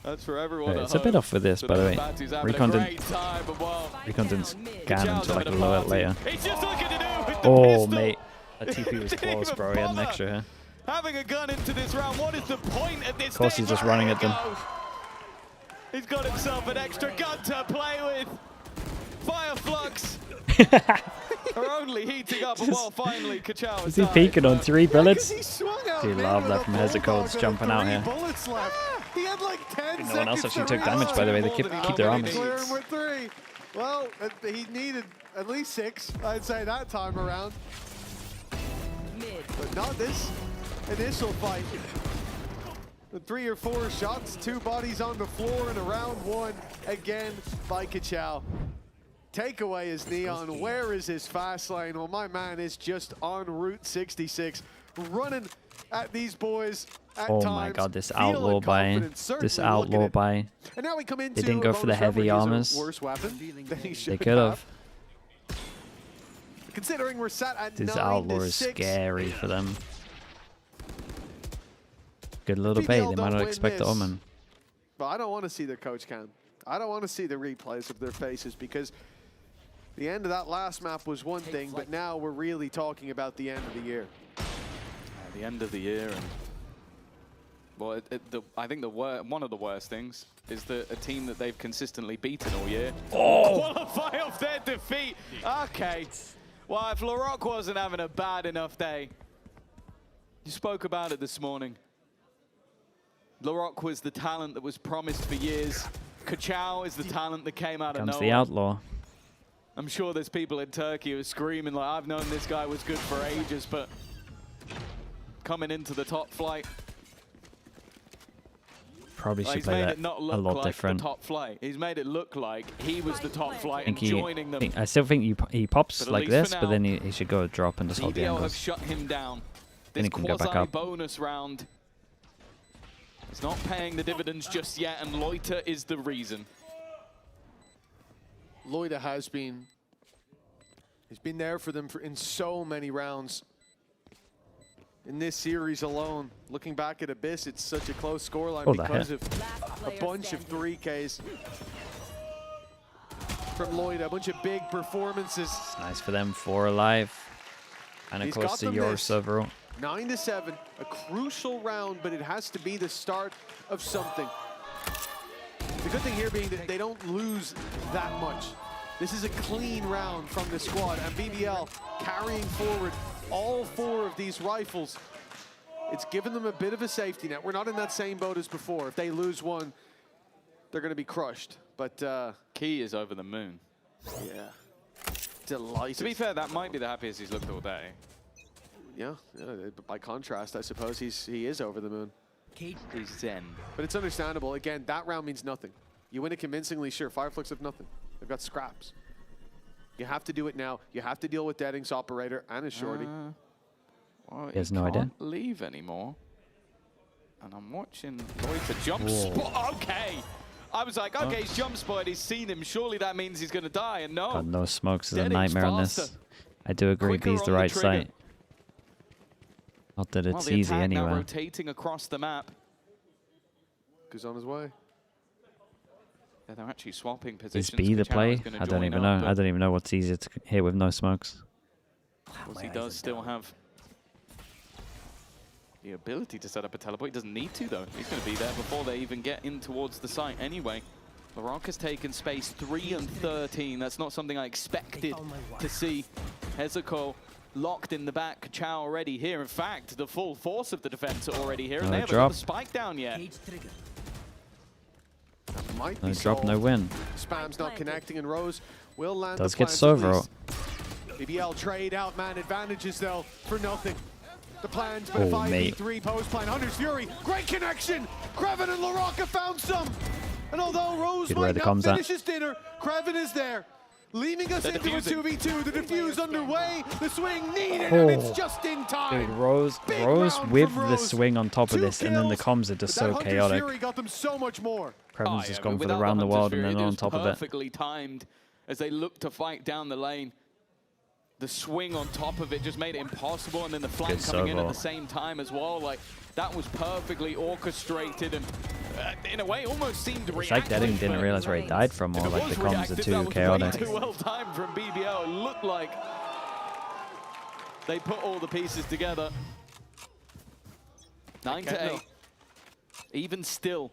That's for everyone at It's a bit home. off with this, So by the now way. Batu's having a Recon great didn't, time, but well, Recon didn't scan Kachal's until like a having little party. later. He's just looking to do with the Oh, pistol. mate. That TP was Didn't close, even bro. He had an bother extra here. having a gun into this round. What is the point at this Of course, stage? he's just There running he at them. goes. He's got himself an extra gun to play with. FIREFLUX are only heating up, and well, finally, Kachal Is he peeking on 3 bullets? He swung out Dude, mid love with that a from bulldog Hezekiah's with jumping out 3 here. bullets left. He had like 10 No one else seconds actually to took damage, by the way. They keep their armors. Clear him with 3. Well, he needed at least 6, I'd say, that time around. But not this initial fight. The 3 or 4 shots, 2 bodies on the floor in a round 1 again by Kachal. Takeaway is Neon. Where is his fast lane? Well, my man is just en route 66, running at these boys at Oh times. my god, this feeling outlaw buy. confident, This certainly looking outlaw it. buy. And now we come into didn't go a for the bonus round where heavy he has a armors. worse weapon than he should They could have. Considering we're sat at This 9 outlaw to is 6. scary for them. Good little BBL bait. They might don't not win expect the this. Omen. But I don't want to see their coach cam. I don't want to see the replays of their faces, because the end of that last map was one thing, but now we're really talking about the end of the year. The end of the year, and well, I think one of the worst things is that a team that they've consistently beaten all year qualify off their defeat. Okay, well, if LaRock wasn't having a bad enough day, you spoke about it this morning. LaRock was the talent that was promised for years. Kachal is the talent that came out of Comes nowhere. the outlaw. I'm sure there's people in Turkey who are screaming like, I've known this guy was good for ages, but coming into the top flight, Probably like, should he's play made that it not a look lot like different. the top flight. He's made it look like he was the top flight and Think joining them. I still think he pops But at like least this, for but now, then he should go drop and just hold the BBL have angles. shut him down. Then This he can go back up. quasi-bonus round is not paying the dividends just yet, and Loiter is the reason. Loida has been, he's been there for them in so many rounds. In this series alone, looking back at Abyss, it's such a close scoreline because of a bunch of 3Ks from Loida, a bunch of big performances. Nice for them. 4 alive. And of He's course got the them Euro this. server. 9-7, a crucial round, but it has to be the start of something. The good thing here being that they don't lose that much. This is a clean round from the squad, and BBL carrying forward all 4 of these rifles. It's given them a bit of a safety net. We're not in that same boat as before. If they lose one, they're going to be crushed. But Key is over the moon. yeah, delighted. To be fair, that might be the happiest he's looked all day. Yeah, but by contrast, I suppose he is over the moon. He's zen. But it's understandable. Again, that round means nothing. You win it convincingly, sure. FIREFLUX have nothing. They've got scraps. You have to do it now. You have to deal with Deading's operator and his shorty. Well, He has no idea. Can't leave anymore. And I'm watching Loiter jump spot. Okay. I was like, okay, he's jump spotted. He's seen him. Surely that means he's going to die. And no. God, no smokes is a Deading's nightmare on this. faster. I do agree. Quicker B's on the the right trigger. site. Not that Well, it's the easy attack now anyway. rotating across the map. Goes on his way. Yeah, they're actually swapping positions. Is B the Kachao play? is gonna I don't join even up, know. I don't even know what's easier to hit with no smokes. Of course, he does still have the ability to set up a teleport. He doesn't need to, though. He's going to be there before they even get in towards the site anyway. LaRock has taken space 3 and 13. That's not something I expected to see. Hezuko locked in the back. Kachao already here. In fact, the full force of the defense are already here, and they haven't got the spike down yet. Might No be drop, no solved. win. Spam's not connecting, and Rose will land Does the get plants at Sovro. least. BBL trade out man advantages though for nothing. The plans, but a Oh, mate. 5v3 post plan. Hunter's Fury, great connection. Kraven and LaRock have found some. And although Rose Good where might the not comes at. finish his dinner, Kraven is there. Leaving us They're into a defusing. 2v2. The defuse underway. The swing needed, and it's just in time. Dude, Rose Big round with from the Rose. swing on top of 2 this, and then the kills, comms are just but that so Hunter's chaotic. Fury got them so much more. Prevalence just yeah, gone but for the without round the Hunter's world and Fury, then it on was top of it. perfectly timed as they looked to fight down the lane. The swing on top of it just made it impossible, and then the flank Good coming in at servo. the same time as well. Like, that was perfectly orchestrated and, in a way, almost seemed It's like reactive. Deading didn't but realize where he died from, if or it like was the comms are reactive, too that was chaotic. way too well timed from BBL. It looked like they put all the pieces together. 9 to 8. Even still,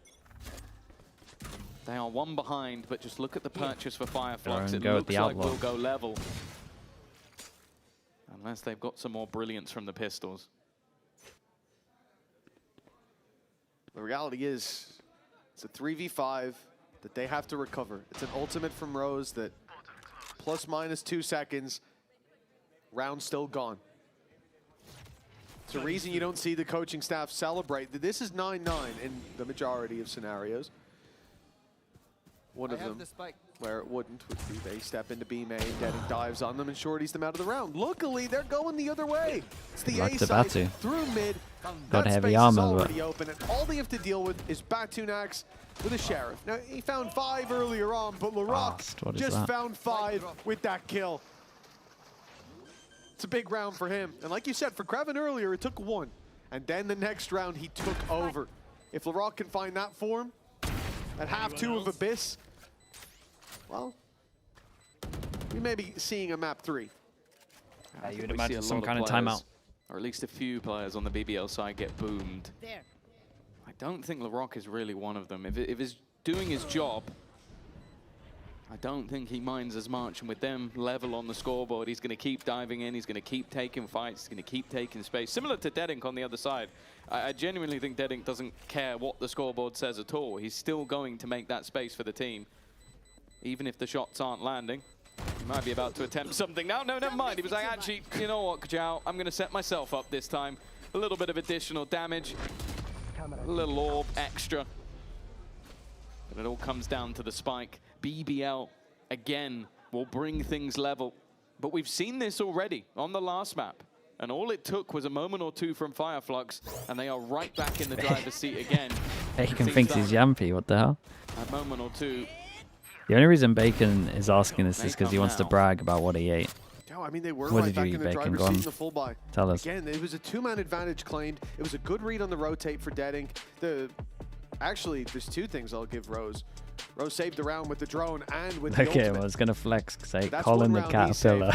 they are 1 behind, but just look at the purchase for FIREFLUX. It go at looks the like outlaw. we'll go level. Unless they've got some more brilliance from the pistols. The reality is, it's a 3v5 that they have to recover. It's an ultimate from Rose that plus minus 2 seconds, round still gone. It's a reason you don't see the coaching staff celebrate. This is 9-9 in the majority of scenarios. One of them where it wouldn't would be they step into B main, getting dives on them and shorties them out of the round. Luckily, they're going the other way. It's the Like A the side Batu. through mid. Got That heavy space armor, is but- already open, and all they have to deal with is Batunax with a Sheriff. Now, he found 5 earlier on, but LaRock What is just that? found 5 with that kill. It's a big round for him. And like you said, for Kraven earlier, it took 1. And then the next round, he took over. If LaRock can find that form, at half 2 of Abyss, well, we may be seeing a map 3. I you think would we see imagine a some lot kind of players, timeout. or at least a few players on the BBL side get boomed. I don't think LaRock is really one of them. If he's doing his job, I don't think he minds as much. And with them level on the scoreboard, he's going to keep diving in. He's going to keep taking fights. He's going to keep taking space. Similar to Deadink on the other side. I genuinely think Deadink doesn't care what the scoreboard says at all. He's still going to make that space for the team, even if the shots aren't landing. He might be about to attempt something now. No, never mind. He was like, actually, you know what, Kachao? I'm going to set myself up this time. A little bit of additional damage. A little orb extra. But it all comes down to the spike. BBL, again, will bring things level. But we've seen this already on the last map. And all it took was a moment or 2 from FIREFLUX, and they are right back in the driver's seat again. Bacon thinks he's Yampy, what the hell? A moment or 2. The only reason Bacon is asking this is because he come wants to now. brag about what he ate. No, I mean, they were What right did you back eat, in the Bacon? driver's Go seat on. in the full buy. Tell us. Again, it was a 2-man advantage claimed. It was a good read on the rotate for Deadink. Actually, there's 2 things I'll give Rose. Rose saved the round with the drone and with the Okay, ultimate. well, I was going to flex, say, That's Colin one the round he Caterpillar.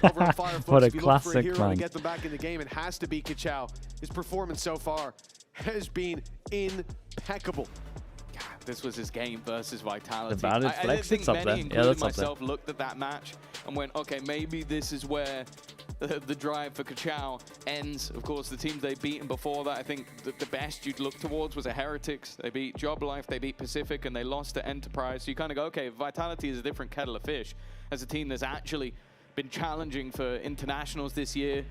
Over on FIREFLUX, What a if you look for classic, hero man. to get them back in the game, it has to be Kachao. His performance so far has been impeccable. God, this was his game versus Vitality. The valid I flex, think it's up many, there. Yeah, including that's up there. myself, looked at that match and went, okay, maybe this is where the drive for Kachao ends. Of course, the teams they've beaten before that, I think the best you'd look towards was a Heretics. They beat Job Life, they beat Pacific, and they lost to Enterprise. So you kind of go, okay, Vitality is a different kettle of fish as a team that's actually been challenging for internationals this year,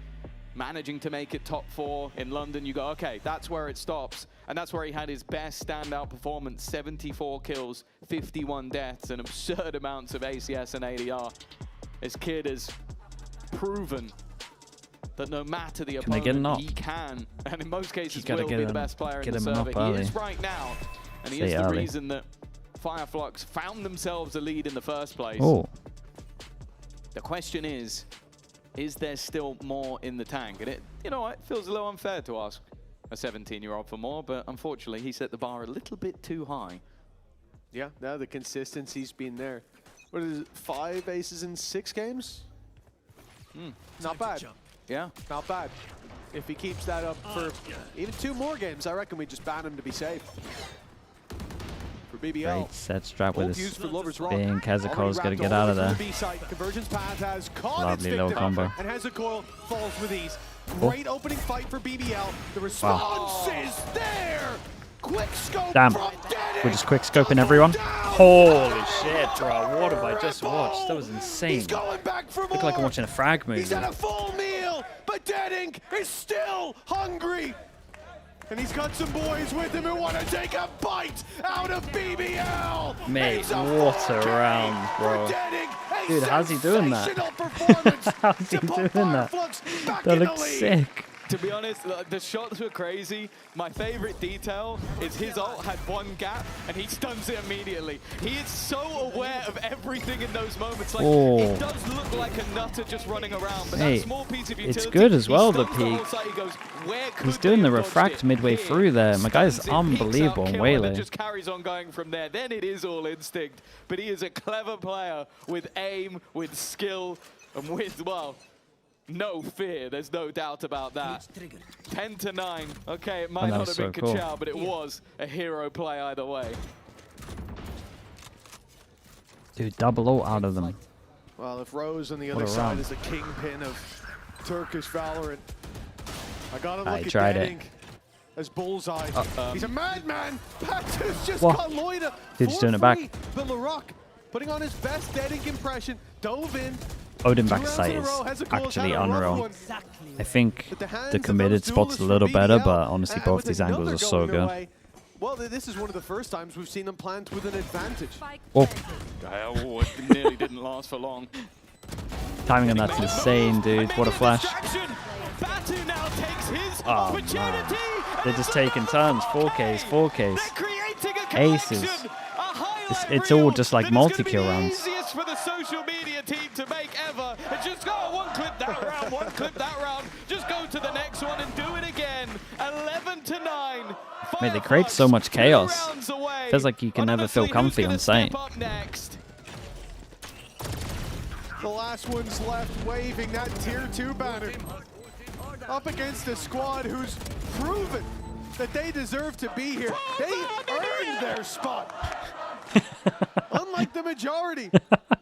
managing to make it top 4 in London. You go, okay, that's where it stops. And that's where he had his best standout performance, 74 kills, 51 deaths, and absurd amounts of ACS and ADR. This kid has proven that no matter the Can they get a opponent, knock? he can, and in most cases gotta will get be the him- best player in get the him server. up He early. is right now, and he Say is the early. reason that FIREFLUX found themselves a lead in the first place. Oh, The question is there still more in the tank? And it, you know what, it feels a little unfair to ask a 17-year-old for more, but unfortunately he set the bar a little bit too high. Yeah, no, the consistency's been there. What is it, 5 aces in 6 games? Not bad. Yeah. Not bad. If he keeps that up for even 2 more games, I reckon we just ban him to be safe. For BBL. Great set strap with Both his used for Lovers Rock. being Kazakov's Already got to wrapped get all out of the way there. from the B side. Convergence path has caught Lovely its low victim, combo. and Hezecoil falls with ease. Great opening fight for BBL. The response is there. Quick scope Damn. from Denning. We're just quick scoping Down, everyone. down, Holy down, shit, bro. What have I just triple. watched? That was insane. He's going back for more. Looked like I'm watching a frag movie. He's had a full meal, but Denning is still hungry. And he's got some boys with him who want to take a bite out of BBL. Mate, It's a what a 4K round, for bro. Denning. A Dude, how's he doing that? sensational performance How's he to put doing that? FIREFLUX back That in the looks lead. sick. To be honest, the shots were crazy. My favorite detail is his ult had one gap and he stuns it immediately. He is so aware of everything in those moments. Like, Oh. it does look like a nutter just running around, but Mate, that small piece of utility, it's good as well, he the stuns whole peak. site. He goes, where could He's they doing the have dodged refract it? midway Here, through there. My guy's stuns it, peeks unbelievable out, on kill, and then Waylay. just carries on going from there. Then it is all instinct. But he is a clever player with aim, with skill, and with, well, no fear. There's no doubt about that. 10-9. Okay, it might that not was have so been cool. Kachao, but it was a hero play either way. Dude, double ult out of them. Well, if Rose on the What other a side round. is a kingpin of Turkish Valorant, I gotta look He at tried it. Denning as bullseye. He's a madman. Patu's just What? got Loida. Dude, he's doing it back. But LaRock, putting on his best Denning impression, dove in. Odin 2 back rounds sight in a is row. Hezekiel's actually had a rough unreal. one. I think At the hands the of committed those spot's a duelists little from better, BBL, but honestly and both with these another angles are so going good. away, well, this is one of the first times we've seen them plant with an advantage. Oh, Oh, it nearly didn't last for long. timing on that's insane, dude. What a flash. Batu now takes his Oh, opportunity. man. and They're just it's taking turns. 4Ks, 4Ks. They're creating a collection, Aces. a highlight It's reel all just like that is gonna be multi-kill the rounds. easiest for the social media team to make ever. And just go one clip that round, one clip that round. Just go to the next one and do it again. 11-9. Mate, they create so much chaos. Feels Feels like you can never feel comfy on site. Up next? The last one's left waving that tier 2 banner up against a squad who's proven that they deserve to be here. They earned their spot. Unlike the majority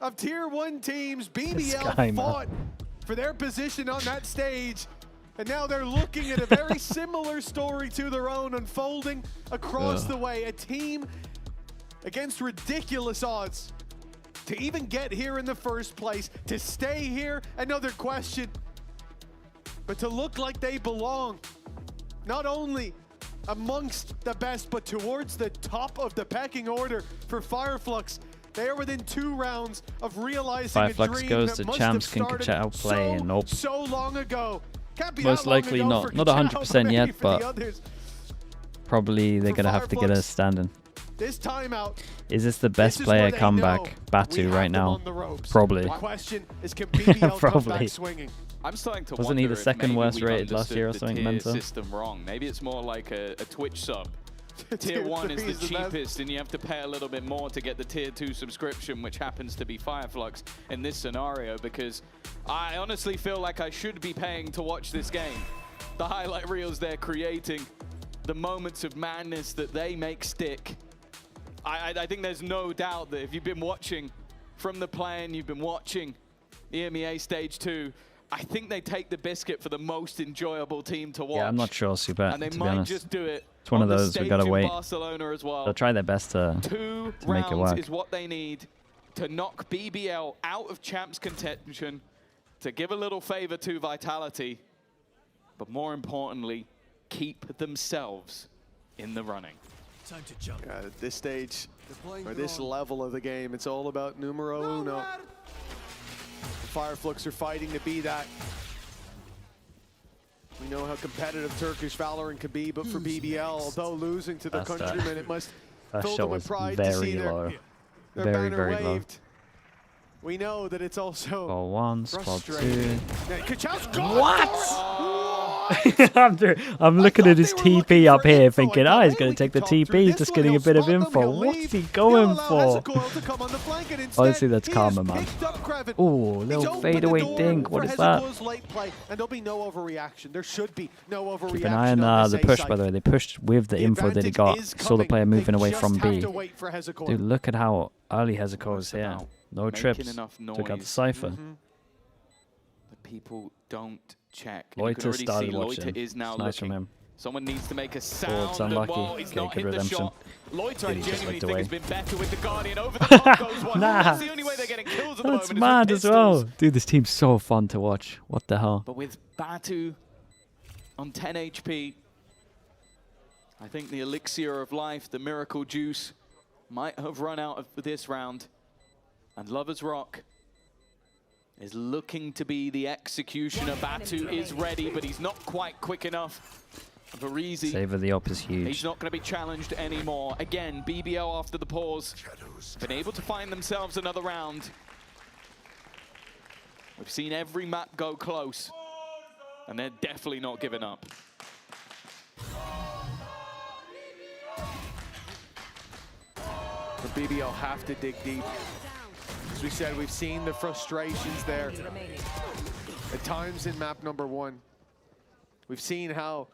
of tier 1 teams, BBL guy, man. fought for their position on that stage. And now they're looking at a very similar story to their own unfolding across the way. A team against ridiculous odds to even get here in the first place, to stay here, another question. But to look like they belong, not only amongst the best, but towards the top of the pecking order for FIREFLUX. They are within 2 rounds of realizing a FIREFLUX dream goes that to must champs, have can started outplay, and nope. so long ago. Can't be Most that long likely ago not. for Not Kachao, 100% maybe yet, for the but others. probably they're For going to have to get FIREFLUX, us standing. This timeout, Is this the this best is player where they know comeback? we Batu have right them now? on the ropes. Probably. The question is, can BBL come Probably. back swinging? I'm starting to Wasn't he wonder the if second maybe worst we've rated last year or understood something the tier mental? system wrong. Maybe it's more like a Twitch sub. Tier 1 is the best. cheapest, and you have to pay a little bit more to get the Tier 2 subscription, which happens to be FIREFLUX in this scenario, because I honestly feel like I should be paying to watch this game. The highlight reels they're creating, the moments of madness that they make stick. I think there's no doubt that if you've been watching from the plane, you've been watching the EMEA Stage 2, I think they take the biscuit for the most enjoyable team to watch. Yeah, I'm not sure, Super, And they to be might honest. just do it. It's one of on the those we stage gotta in wait. Barcelona as well. They'll try their best to 2 make it rounds work. is what they need to knock BBL out of champs contention, to give a little favor to Vitality, but more importantly, keep themselves in the running. At this stage, or this level of the game, it's all about numero uno. FIREFLUX are fighting to be that. We know how competitive Turkish Valorant can be, but for BBL, although losing to the That's countrymen, it must That fill shot them with was pride to see very low. their Very, banner very low. waved. We know that it's also Squad 1, squad 2. frustrating. Yeah, Kachao's gone What? for it. I'm looking at his TP up here thinking, oh, he's going to take the TP. He's just getting a bit of info. What's he going for? Honestly, that's karma, man. Oh, little fadeaway dink. What is that? And there'll be no overreaction. There should be no overreaction. Keep an eye on the push, by the way. They pushed with the info that he got. Saw the player moving away from B. Dude, look at how early Hezeko is here. No trips. Took out the Cypher. The people don't check. Loiter started watching. Loiter is now nice from him. Someone needs to make a Oh, sound. it's unlucky. Well, he's Okay, not good hit the redemption. shot. Loiter, I Dude, he just genuinely looked think away. has been better with the Guardian. Over the top goes one. Nah. That's the only way they're getting kills at the That's moment. mad is as with well. pistols. Dude, this team's so fun to watch. What the hell? But with Batu on 10 HP, I think the elixir of life, the miracle juice, might have run out of this round. And Lover's Rock is looking to be the executioner. Batu is ready, but he's not quite quick enough. Varizi, Savor the op is huge. he's not going to be challenged anymore. Again, BBL after the pause, been able to find themselves another round. We've seen every map go close, and they're definitely not giving up. The BBL have to dig deep. As we said, we've seen the frustrations there. At times in map number 1, we've seen how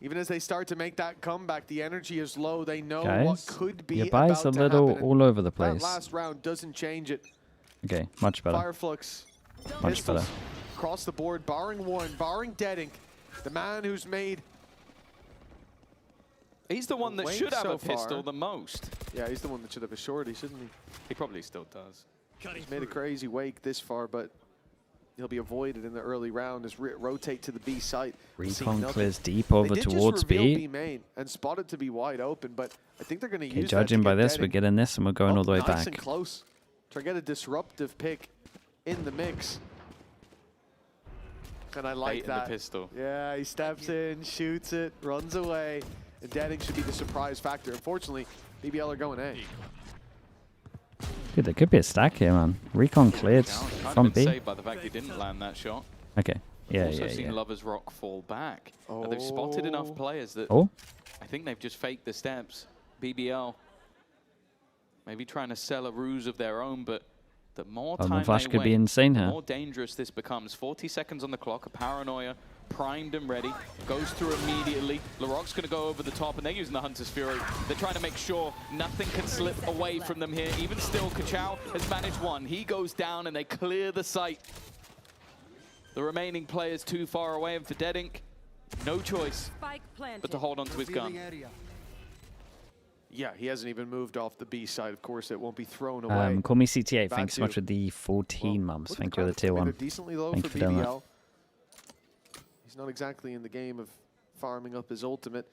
even as they start to make that comeback, the energy is low. They know what could be your buy's a about to little happen, all over the place. That last round doesn't change it. Okay, much better. FIREFLUX, Much pistols better. across the board, barring one, barring Deadink, the man who's made. He's the one that Wait should have so a pistol far. the most. Yeah, he's the one that should have a shorty, shouldn't he? He probably still does. He's made a crazy wake this far, but he'll be avoided in the early round as rotate to the B site. Recon clears deep over towards B. main and spotted to be wide open, but I think they're going to Okay, use judging that by to get this, we're Deadink. getting this and we're going all the way Nice back. and close. Try to get a disruptive pick in the mix. And I like Bait in the that. pistol. Yeah, he steps in, shoots it, runs away. And Deadink should be the surprise factor. Unfortunately, BBL are going A. Dude, there could be a stack here, man. Recon cleared Kind from of been B. saved by the fact he didn't land that shot. Okay. Yeah, Also yeah, seen yeah. Lover's Rock fall back. But they've spotted enough players that Oh, I think they've just faked the steps. BBL maybe trying to sell a ruse of their own, but the more the time flash they could be wait, insane the here. more dangerous this becomes. 40 seconds on the clock, a paranoia, primed and ready, goes through immediately. Larocque's going to go over the top, and they're using the Hunter's Fury. They're trying to make sure nothing can slip away from them here. Even still, Kachao has managed one. He goes down, and they clear the site. The remaining players too far away, and for Deadink, no choice but to hold on to his gun. Yeah, he hasn't even moved off the B side. Of course, it won't be thrown away. Call me CTA. Thanks so Batu. much for the 14 mums. Look at Thank you for the graphics. tier I mean, 1. they're decently low Thank for you for doing that. BBL. He's not exactly in the game of farming up his ultimate.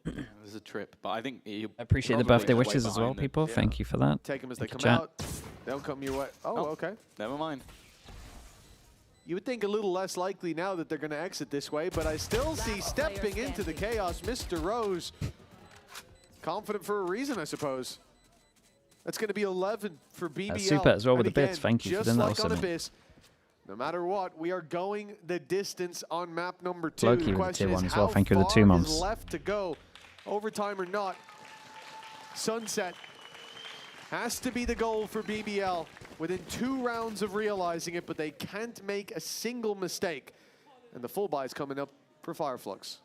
There's a trip, but I think I I appreciate the birthday wishes as well, people. Yeah. Thank you for that. Take them as they Thank come you, chat. out. They don't come your way. Oh, Oh. okay. Never mind. You would think a little less likely now that they're going to exit this way, but I still see stepping into the chaos, Mr. Rose. Confident for a reason, I suppose. That's going to be 11 for BBL. Super as well with And the bits. again, Thank you for just doing that like also, on mate. Abyss, no matter what, we are going the distance on map number 2. Loki The with the question tier is 1 as well. how Thank you for the far 2 is mums. left to go, overtime or not. Sunset has to be the goal for BBL within 2 rounds of realizing it, but they can't make a single mistake. And the full buy is coming up for FIREFLUX.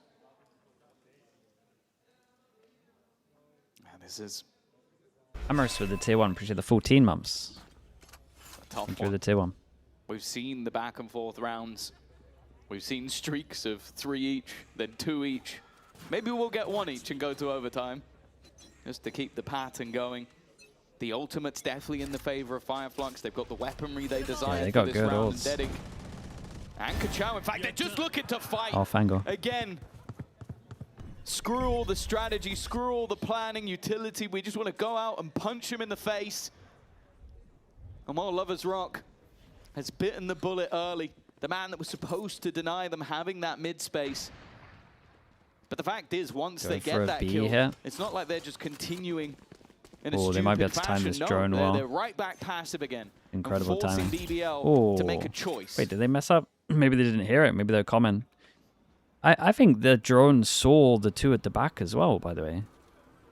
And this is Amorous with the tier 1. Appreciate the 14 mums. a tough Thank you for one. the tier 1. We've seen the back and forth rounds. We've seen streaks of 3 each, then 2 each. Maybe we'll get 1 each and go to overtime, just to keep the pattern going. The ultimate's definitely in the favor of FIREFLUX. They've got the weaponry they desired they for got this good round. ults. And Deadink and Kachao, in fact, they're just looking to fight. Off angle. Again, screw all the strategy, screw all the planning, utility. We just want to go out and punch him in the face. And while Lover's Rock has bitten the bullet early, the man that was supposed to deny them having that mid space. But the fact is, once Go they for get a that B kill, here. it's not like they're just continuing in a Oh, they might be able to stupid time fashion. this No, drone well. they're right back passive again. Incredible and forcing timing. BBL Oh. to make a choice. Wait, did they mess up? Maybe they didn't hear it. Maybe they're coming. I think the drone saw the two at the back as well, by the way.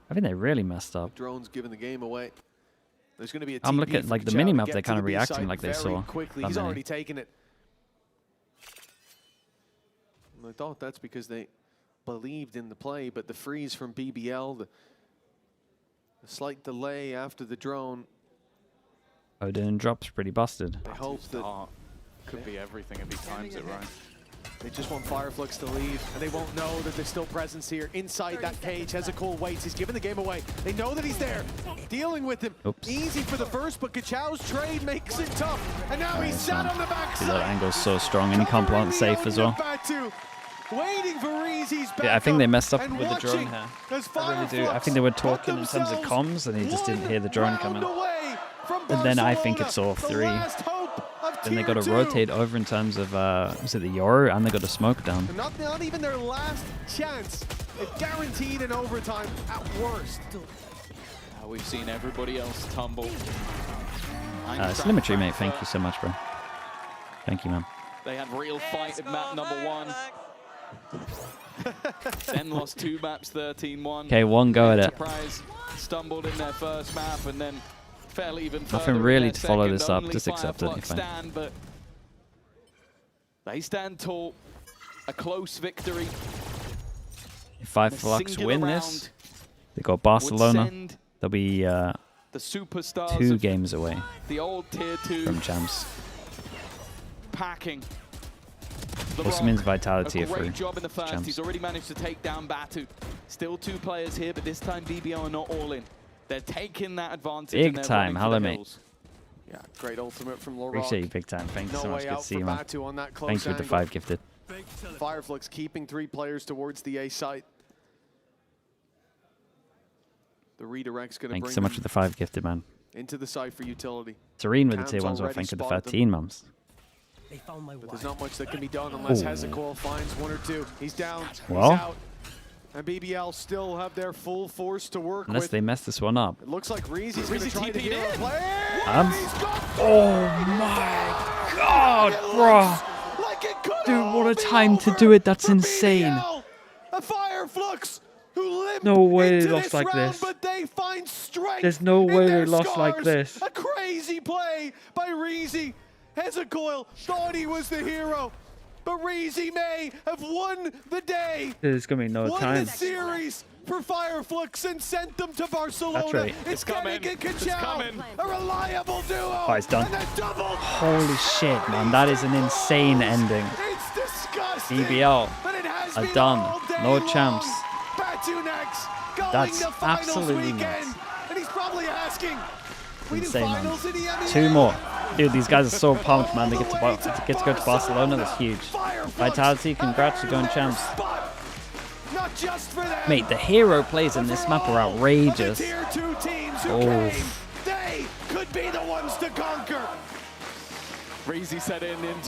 I think they really messed up. Drone's giving the game away. There's going to be a I'm TP looking at for like the Kachao to minimap, get they're to kind the of B reacting side like they very saw. quickly. that He's many. already taken it. And I thought that's because they believed in the play, but the freeze from BBL, the slight delay after the drone. Odin drops pretty busted. They hope that Could be everything if he times it right. they just want FIREFLUX to leave, and they won't know that there's still presence here inside that cage. Hezekiah waits. He's giving the game away. They know that he's there, dealing with him. Oops. Easy for the first, but Kachao's trade makes it tough. And now he's sat on the backside. See, that angle's so strong, and he can't plant safe as well. Waiting for Reezy's Yeah, I think they messed up and with the drone watching here. as I really do. I FIREFLUX think they were put talking in terms of themselves comms, and he just didn't hear the drone one coming. round away from And then I think Barcelona, it's all the three. last hope of Then they got to Tier 2. rotate over in terms of, was it the Yoru? And they got to smoke down. And not even their last chance. It guaranteed an overtime at worst. We've seen everybody else tumble. Symmetry, mate. Thank you so much, bro. Thank you, man. They had real fight at map number 1. Then lost 2 maps, 13-1. Okay, one go at it. Enterprise stumbled in their first map and then fell even further. Nothing in really their to follow second. this up, Only just accept it, FIREFLUX you're fine. stand, but they stand tall. A close victory. If A FIREFLUX singular win round this, they got would Barcelona. send They'll be the superstars 2 of games away the old Tier 2 from champs. packing. The Also Rock. means Vitality A are free. great job in the first. champs. He's already managed to take down Batu. Still 2 players here, but this time BBL are not all in. They're taking that advantage. Big and they're time. running for Hello, the mate. hills. Yeah, great ultimate from Laurent. Appreciate you big time. Thank you No so much. way Good out to see for you, man. Batu on that close Thanks with the angle. 5 gifted. FIREFLUX keeping 3 players towards the A site. The redirect's going to Thank you bring so much them for the 5 gifted, man. into the site for utility. Serene with the Cam's tier 1s, well, already thank you for the spotted them. 13 mums. But there's not much that can be done unless Ooh. Hezekiah finds 1 or 2. He's down. Well. He's out. And BBL still have their full force to work Unless with. they mess this one up. It looks like Reezy's going to Reezy try to TP'd hero in. play. Oh Oh my god, bro. Like it could Dude, all what a be time to over do it. That's for insane. BBL. A FIREFLUX who limped No way they into lost this like round, this. But they find strength. There's no in way their they lost like scars. this. A crazy play by Reezy. Hezekiah thought he was the hero, but Reezy may have won the day. There's gonna be no Won time. the series for FIREFLUX and sent them to Barcelona. That's right. It's coming. Derek and It's Kachao, coming. a reliable duo. Oh, it's done. And a double. Holy shit, man. That is an insane ending. It's disgusting. BBL but it has are been done. all day No long. champs. Batu next, going That's to finals absolutely weekend. nuts. And he's probably asking, we do Insane, man. finals in the EMEA? 2 more. Dude, these guys are so pumped, man. They get to go to Barcelona. That's huge. Vitality, congrats, you're going champs. Not just for them. Mate, the hero plays in this map are outrageous. The tier 2 teams who Oh. came, they could be the ones to conquer. Reezy set in